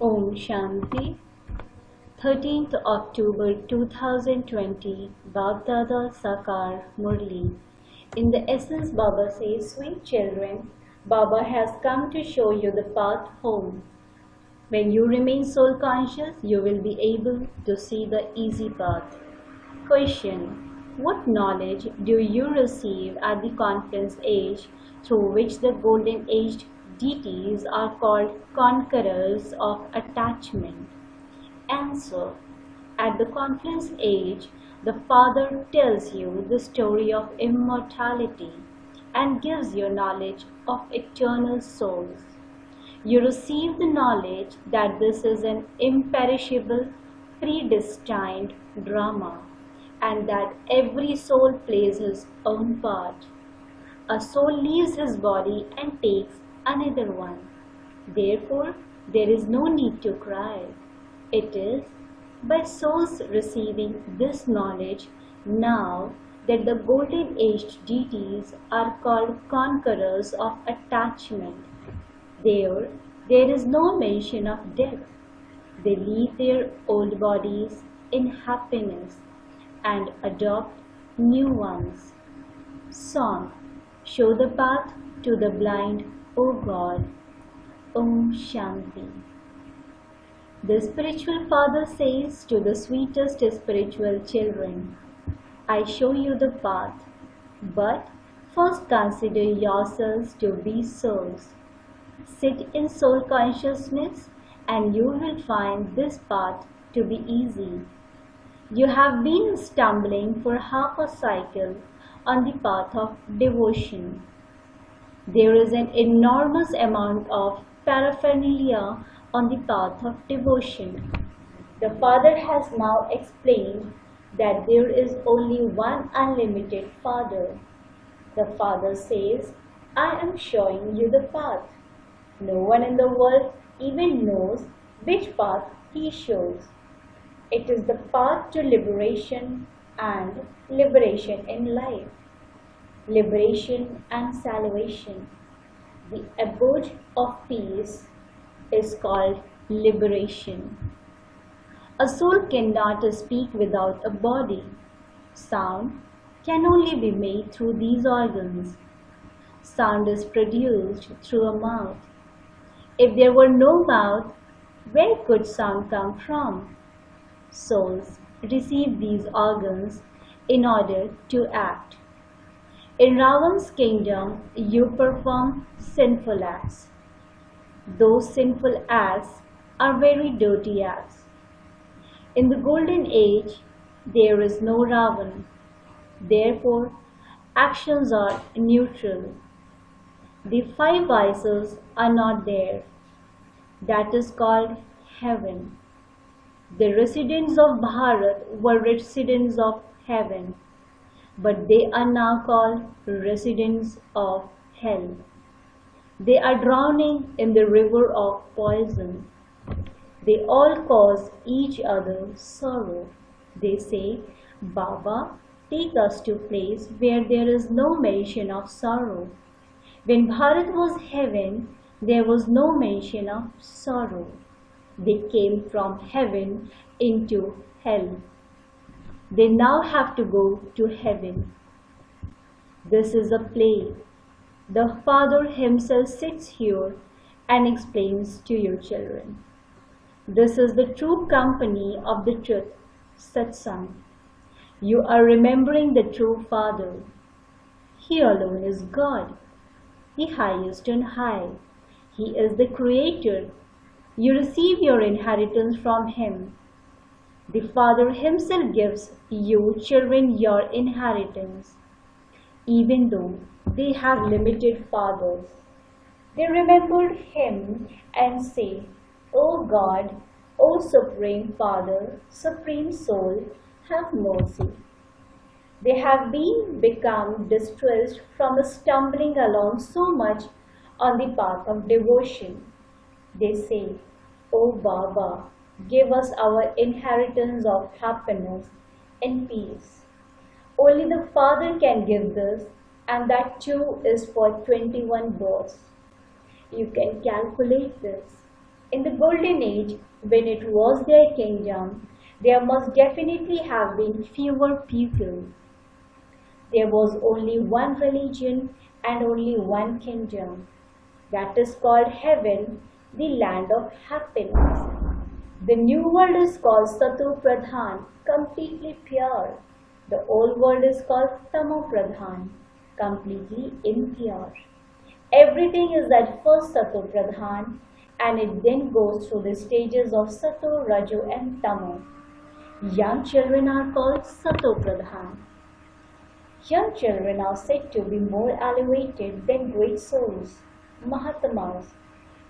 Om Shanti. 13th October 2020, Baapdada Murli. In the essence, Baba says, sweet children, Baba has come to show you the path home. When you remain soul conscious, you will be able to see the easy path. Question: what knowledge do you receive at the confluence age through which the golden aged deities are called conquerors of attachment? Answer: at the confluence age, the Father tells you the story of immortality and gives you knowledge of eternal souls. You receive the knowledge that this is an imperishable, predestined drama, and that every soul plays his own part. A soul leaves his body and takes another one. Therefore, there is no need to cry. It is by souls receiving this knowledge now that the golden aged deities are called conquerors of attachment. There is no mention of death. They leave their old bodies in happiness and adopt new ones. Song: show the path to the blind, O God. Om Shanti. The spiritual father says to the sweetest spiritual children, I show you the path, but first consider yourselves to be souls. Sit in soul consciousness and you will find this path to be easy. You have been stumbling for half a cycle on the path of devotion. There is an enormous amount of paraphernalia on the path of devotion. The Father has now explained that there is only one unlimited Father. The Father says, I am showing you the path. No one in the world even knows which path he shows. It is the path to liberation and liberation in life. Liberation and salvation. The abode of peace is called liberation. A soul cannot speak without a body. Sound can only be made through these organs. Sound is produced through a mouth. If there were no mouth, where could sound come from? Souls receive these organs in order to act. In Ravan's kingdom, you perform sinful acts. Those sinful acts are very dirty acts. In the golden age, there is no Ravan. Therefore, actions are neutral. The five vices are not there. That is called heaven. The residents of Bharat were residents of heaven, but they are now called residents of hell. They are drowning in the river of poison. They all cause each other sorrow. They say, Baba, take us to a place where there is no mention of sorrow. When Bharat was heaven, there was no mention of sorrow. They came from heaven into hell. They now have to go to heaven. This is a play. The Father himself sits here and explains to you children. This is the true company of the truth, satsang. You are remembering the true Father. He alone is God, the highest and high. He is the Creator. You receive your inheritance from Him. The Father himself gives you children your inheritance. Even though they have limited fathers, they remembered Him and say, O God, O Supreme Father, Supreme Soul, have mercy. They have become distressed from stumbling along so much on the path of devotion. They say, O Baba, give us our inheritance of happiness and peace. Only the Father can give this, and that too is for 21 births. You can calculate this. In the golden age, when it was their kingdom, there must definitely have been fewer people. There was only one religion and only one kingdom. That is called heaven, the land of happiness. The new world is called Sato Pradhan, completely pure. The old world is called Tamo Pradhan, completely impure. Everything is at first Sato Pradhan and it then goes through the stages of Sato, Rajo and Tamo. Young children are called Sato Pradhan. Young children are said to be more elevated than great souls, Mahatmas.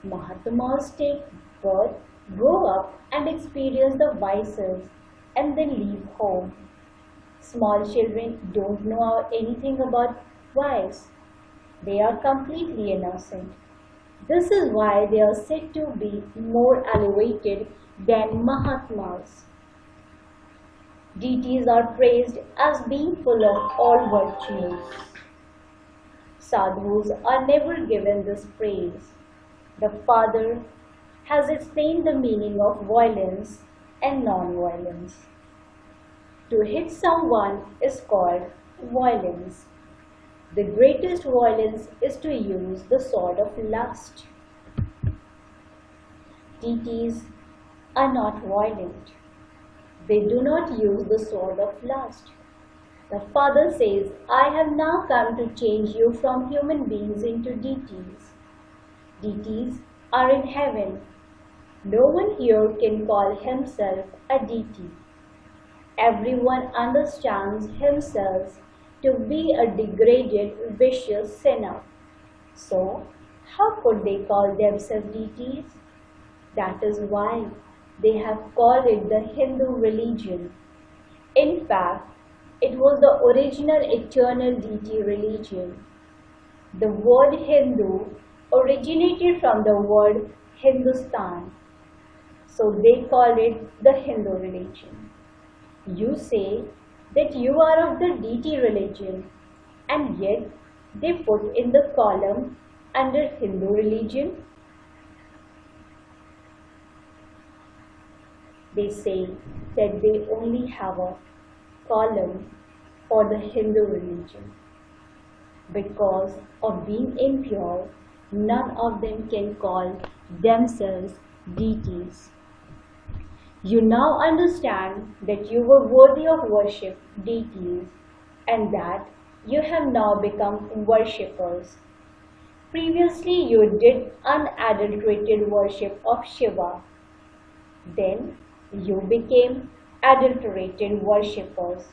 Mahatmas take birth, grow up and experience the vices and then leave home. Small children don't know anything about vice. They are completely innocent. This is why they are said to be more elevated than Mahatmas. Deities are praised as being full of all virtues. Sadhus are never given this praise. The Father has explained the meaning of violence and non-violence. To hit someone is called violence. The greatest violence is to use the sword of lust. Deities are not violent. They do not use the sword of lust. The Father says, I have now come to change you from human beings into deities. Deities are in heaven. No one here can call himself a deity. Everyone understands himself to be a degraded, vicious sinner. So, how could they call themselves deities? That is why they have called it the Hindu religion. In fact, it was the original eternal deity religion. The word Hindu originated from the word Hindustan. So they call it the Hindu religion. You say that you are of the deity religion and yet they put in the column under Hindu religion. They say that they only have a column for the Hindu religion. Because of being impure, none of them can call themselves deities. You now understand that you were worthy of worship, deities, and that you have now become worshippers. Previously you did unadulterated worship of Shiva. Then you became adulterated worshippers.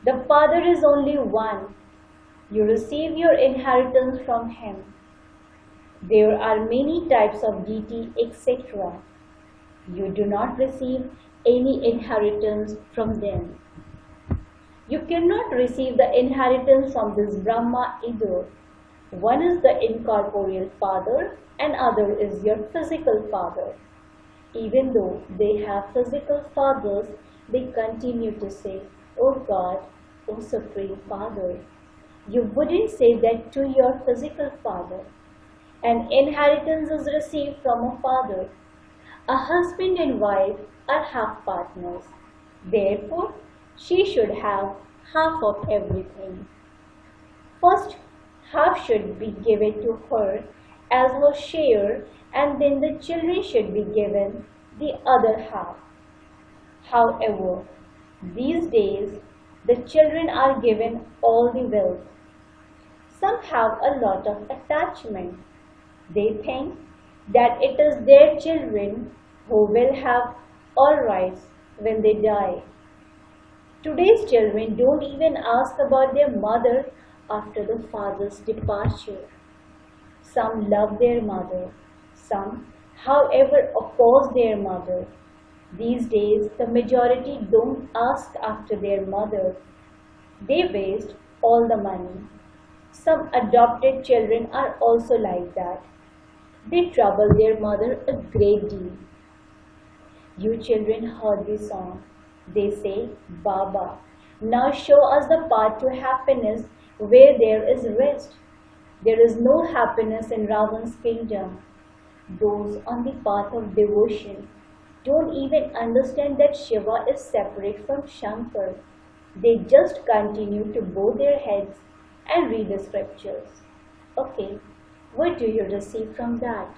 The Father is only one. You receive your inheritance from Him. There are many types of deity, etc. You do not receive any inheritance from them. You cannot receive the inheritance from this Brahma either. One is the incorporeal father and other is your physical father. Even though they have physical fathers, they continue to say, "Oh God, O Supreme Father." You wouldn't say that to your physical father. An inheritance is received from a father. A husband and wife are half partners. Therefore, she should have half of everything. First half should be given to her as her share, and then the children should be given the other half. However, these days the children are given all the wealth. Some have a lot of attachment. They think that it is their children who will have all rights when they die. Today's children don't even ask about their mother after the father's departure. Some love their mother. Some, however, oppose their mother. These days, the majority don't ask after their mother. They waste all the money. Some adopted children are also like that. They trouble their mother a great deal. You children heard the song. They say, "Baba, now show us the path to happiness where there is rest." There is no happiness in Ravan's kingdom. Those on the path of devotion don't even understand that Shiva is separate from Shankar. They just continue to bow their heads and read the scriptures. Okay, what do you receive from that?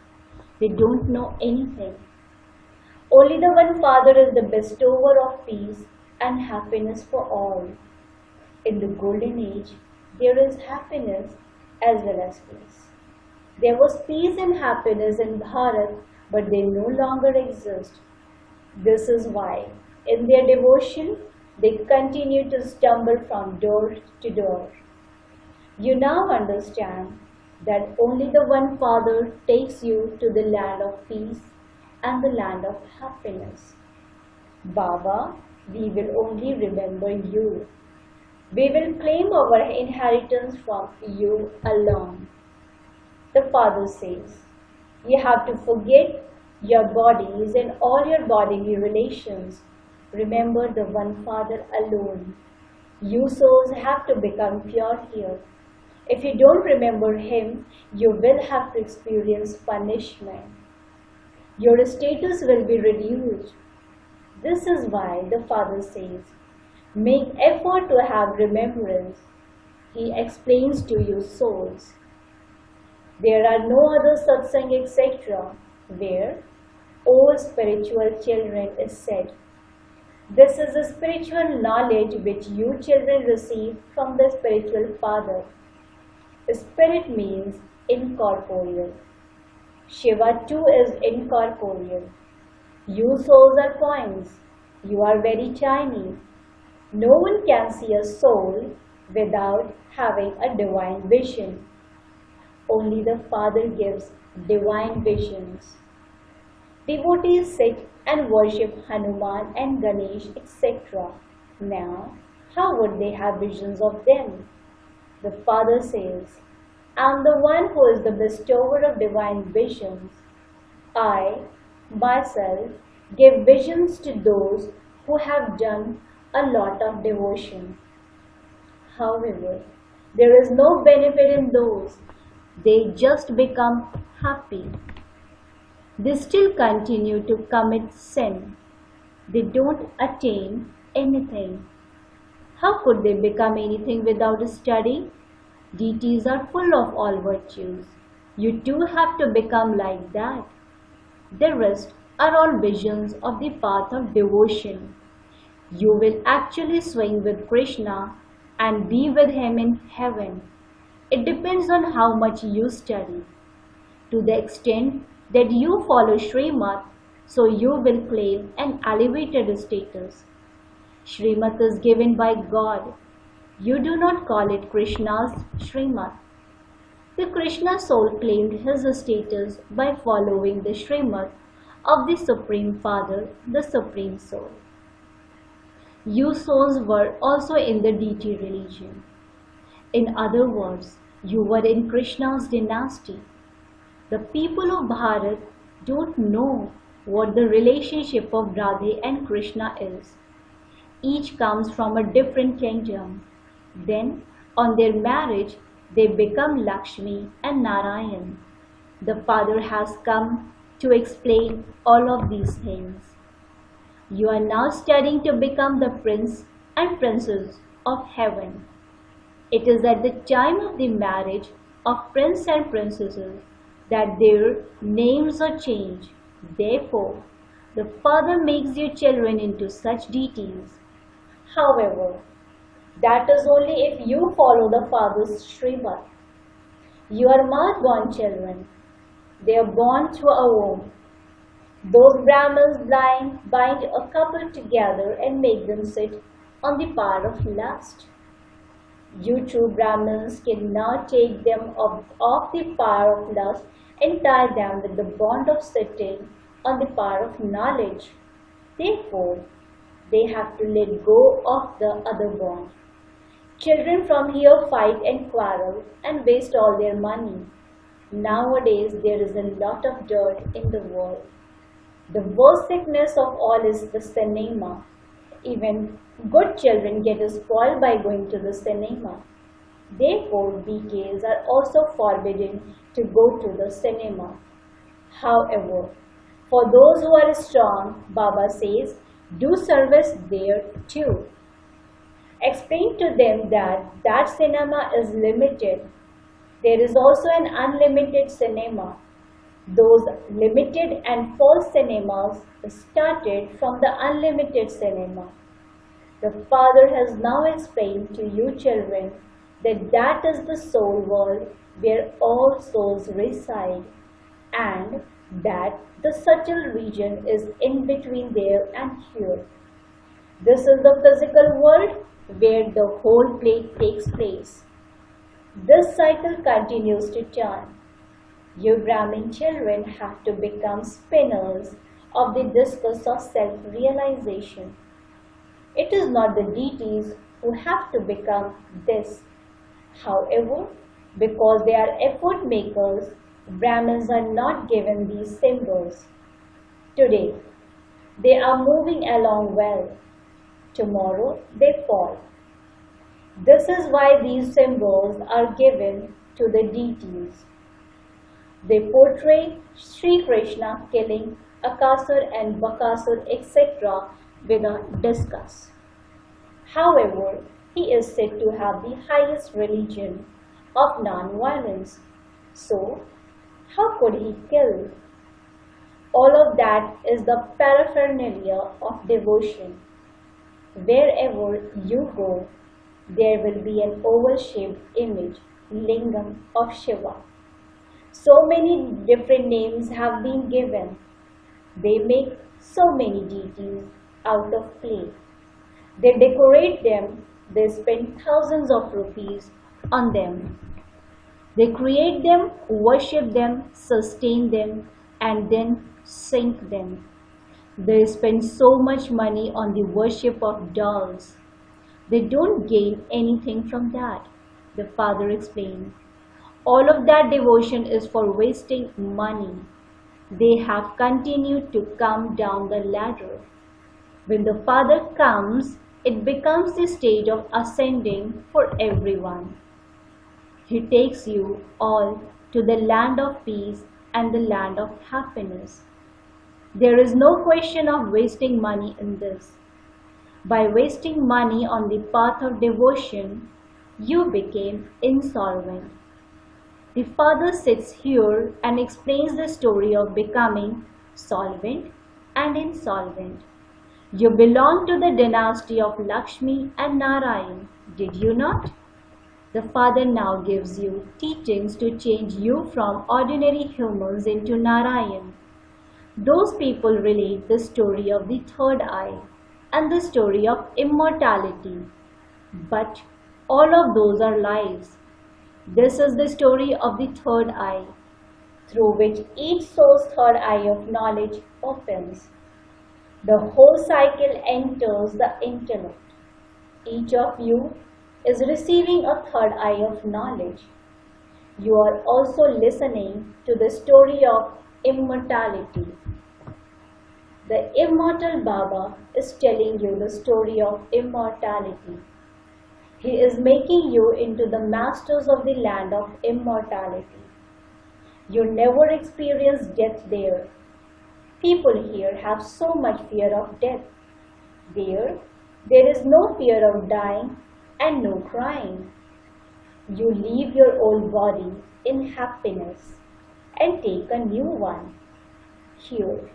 They don't know anything. Only the one Father is the bestower of peace and happiness for all. In the golden age, there is happiness as well as peace. There was peace and happiness in Bharat, but they no longer exist. This is why, in their devotion, they continue to stumble from door to door. You now understand that only the one Father takes you to the land of peace and the land of happiness. Baba, we will only remember you. We will claim our inheritance from you alone. The Father says, you have to forget your bodies and all your bodily relations. Remember the one Father alone. You souls have to become pure here. If you don't remember Him, you will have to experience punishment. Your status will be reduced. This is why the Father says, make effort to have remembrance. He explains to you souls. There are no other satsang etc. where all spiritual children is said. This is the spiritual knowledge which you children receive from the spiritual Father. Spirit means incorporeal. Shiva too is incorporeal. You souls are coins. You are very tiny. No one can see a soul without having a divine vision. Only the Father gives divine visions. Devotees sit and worship Hanuman and Ganesh, etc. Now, how would they have visions of them? The Father says, I am the one who is the bestower of divine visions. I, myself, give visions to those who have done a lot of devotion. However, there is no benefit in those. They just become happy. They still continue to commit sin. They don't attain anything. How could they become anything without study? Deities are full of all virtues. You too have to become like that. The rest are all visions of the path of devotion. You will actually swing with Krishna and be with Him in heaven. It depends on how much you study. To the extent that you follow Srimad, so you will claim an elevated status. Srimad is given by God. You do not call it Krishna's Srimad. The Krishna soul claimed his status by following the Srimad of the Supreme Father, the Supreme Soul. You souls were also in the deity religion. In other words, you were in Krishna's dynasty. The people of Bharat don't know what the relationship of Radhe and Krishna is. Each comes from a different kingdom. Then, on their marriage, they become Lakshmi and Narayan. The Father has come to explain all of these things. You are now studying to become the prince and princess of heaven. It is at the time of the marriage of prince and princesses that their names are changed. Therefore, the Father makes you children into such deities. However, that is only if you follow the Father's Srimad. You are mal-born children. They are born through a womb. Those Brahmins bind a couple together and make them sit on the power of lust. You true Brahmins can now take them off the power of lust and tie them with the bond of sitting on the power of knowledge. Therefore, they have to let go of the other bond. Children from here fight and quarrel and waste all their money. Nowadays, there is a lot of dirt in the world. The worst sickness of all is the cinema. Even good children get spoiled by going to the cinema. Therefore, BKs are also forbidden to go to the cinema. However, for those who are strong, Baba says, do service there too. Explain to them that that cinema is limited. There is also an unlimited cinema. Those limited and false cinemas started from the unlimited cinema. The Father has now explained to you children that that is the soul world where all souls reside, and that the subtle region is in between there and here. This is the physical world where the whole play takes place. This cycle continues to turn. You Brahmin children have to become spinners of the discus of self-realization. It is not the deities who have to become this. However, because they are effort makers, Brahmins are not given these symbols. Today, they are moving along well. Tomorrow, they fall. This is why these symbols are given to the deities. They portray Sri Krishna killing Akasur and Bakasur etc. with a discus. However, he is said to have the highest religion of non-violence. So, how could he kill? All of that is the paraphernalia of devotion. Wherever you go, there will be an oval-shaped image, lingam of Shiva. So many different names have been given. They make so many deities out of clay. They decorate them, they spend thousands of rupees on them. They create them, worship them, sustain them, and then sink them. They spend so much money on the worship of dolls. They don't gain anything from that, the Father explained. All of that devotion is for wasting money. They have continued to come down the ladder. When the Father comes, it becomes the stage of ascending for everyone. He takes you all to the land of peace and the land of happiness. There is no question of wasting money in this. By wasting money on the path of devotion, you became insolvent. The Father sits here and explains the story of becoming solvent and insolvent. You belong to the dynasty of Lakshmi and Narayan, did you not? The Father now gives you teachings to change you from ordinary humans into Narayan. Those people relate the story of the third eye and the story of immortality. But all of those are lies. This is the story of the third eye, through which each soul's third eye of knowledge opens. The whole cycle enters the intellect. Each of you is receiving a third eye of knowledge. You are also listening to the story of immortality. The immortal Baba is telling you the story of immortality. He is making you into the masters of the land of immortality. You never experience death there. People here have so much fear of death. There is no fear of dying and no crying. You leave your old body in happiness and take a new one. Here,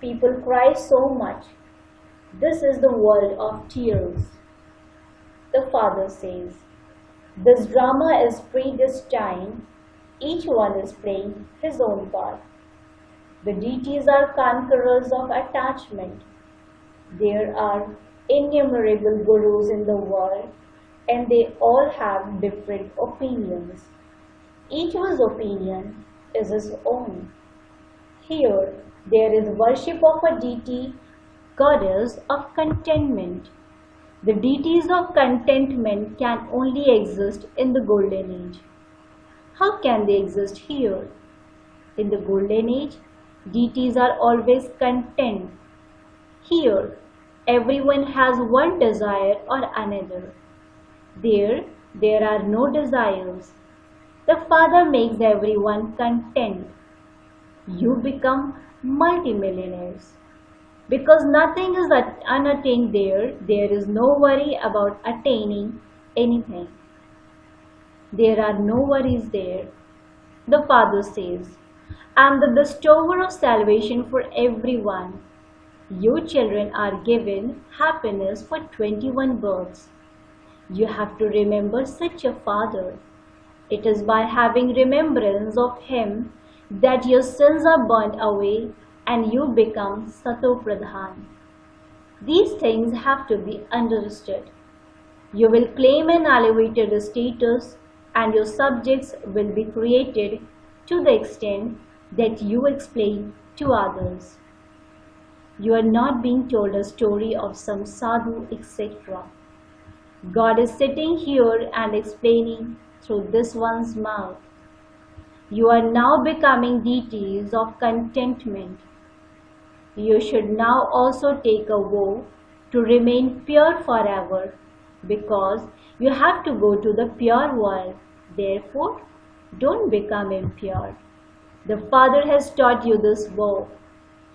people cry so much. This is the world of tears. The Father says, this drama is predestined. Each one is playing his own part. The deities are conquerors of attachment. There are innumerable gurus in the world, and they all have different opinions. Each one's opinion is his own. Here, there is worship of a deity, goddess of contentment. The deities of contentment can only exist in the Golden Age. How can they exist here? In the Golden Age, deities are always content. Here, everyone has one desire or another. There are no desires. The Father makes everyone content. You become multimillionaires. Because nothing is unattained there, there is no worry about attaining anything. There are no worries there. The Father says, I am the bestower of salvation for everyone. You children are given happiness for 21 births. You have to remember such a Father. It is by having remembrance of Him that your sins are burnt away and you become Sato Pradhan. These things have to be understood. You will claim an elevated status and your subjects will be created to the extent that you explain to others. You are not being told a story of some sadhu, etc. God is sitting here and explaining through this one's mouth. You are now becoming deities of contentment. You should now also take a vow to remain pure forever, because you have to go to the pure world. Therefore, don't become impure. The Father has taught you this vow.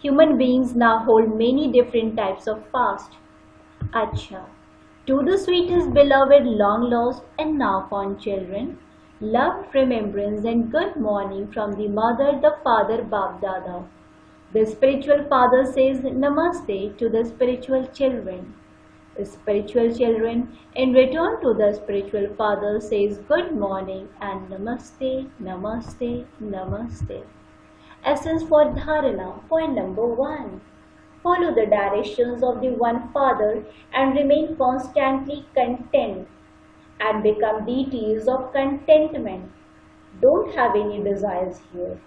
Human beings now hold many different types of fast. Acha. To the sweetest beloved, long lost and now found children, love, remembrance and good morning from the Mother, the Father, Baapdada. The spiritual father says Namaste to the spiritual children. The spiritual children in return to the spiritual father says good morning and Namaste, Namaste, Namaste. Essence for Dharana. Point number 1. Follow the directions of the One Father and remain constantly content and become deities of contentment. Don't have any desires here.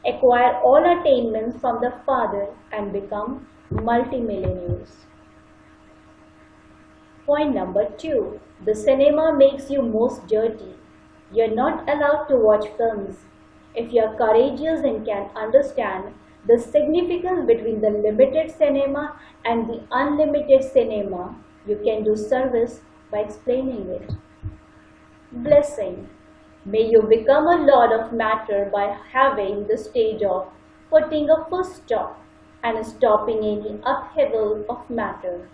Acquire all attainments from the Father and become multimillionaires. Point number 2. The cinema makes you most dirty. You are not allowed to watch films. If you are courageous and can understand the significance between the limited cinema and the unlimited cinema, you can do service by explaining it. Blessing. May you become a lord of matter by having the stage of putting a full stop and stopping any upheaval of matter.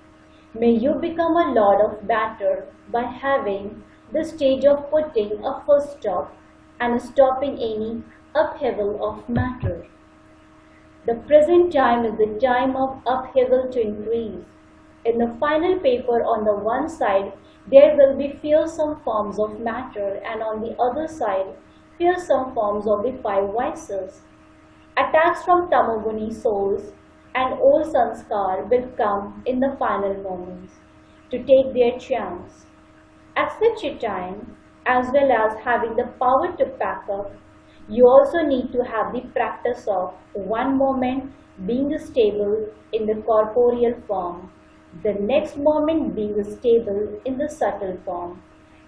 May you become a lord of matter by having the stage of putting a full stop and stopping any upheaval of matter. The present time is the time of upheaval to increase. In the final paper, on the one side, there will be fearsome forms of matter, and on the other side, fearsome forms of the 5 vices. Attacks from tamoguni souls and old sanskar will come in the final moments to take their chance. At such a time, as well as having the power to pack up, you also need to have the practice of one moment being stable in the corporeal form, the next moment being stable in the subtle form,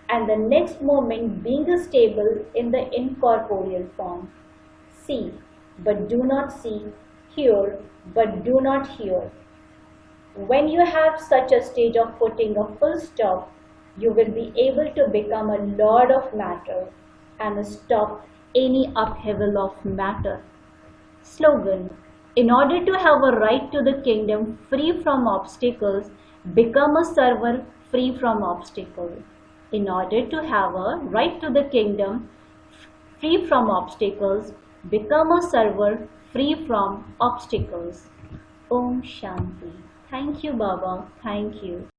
and the next moment being stable in the incorporeal form. See, but do not see, hear, but do not hear. When you have such a stage of putting a full stop, you will be able to become a lord of matter and stop any upheaval of matter. Slogan. In order to have a right to the kingdom free from obstacles, become a server free from obstacles. In order to have a right to the kingdom free from obstacles, become a server free from obstacles. Om Shanti. Thank you, Baba. Thank you.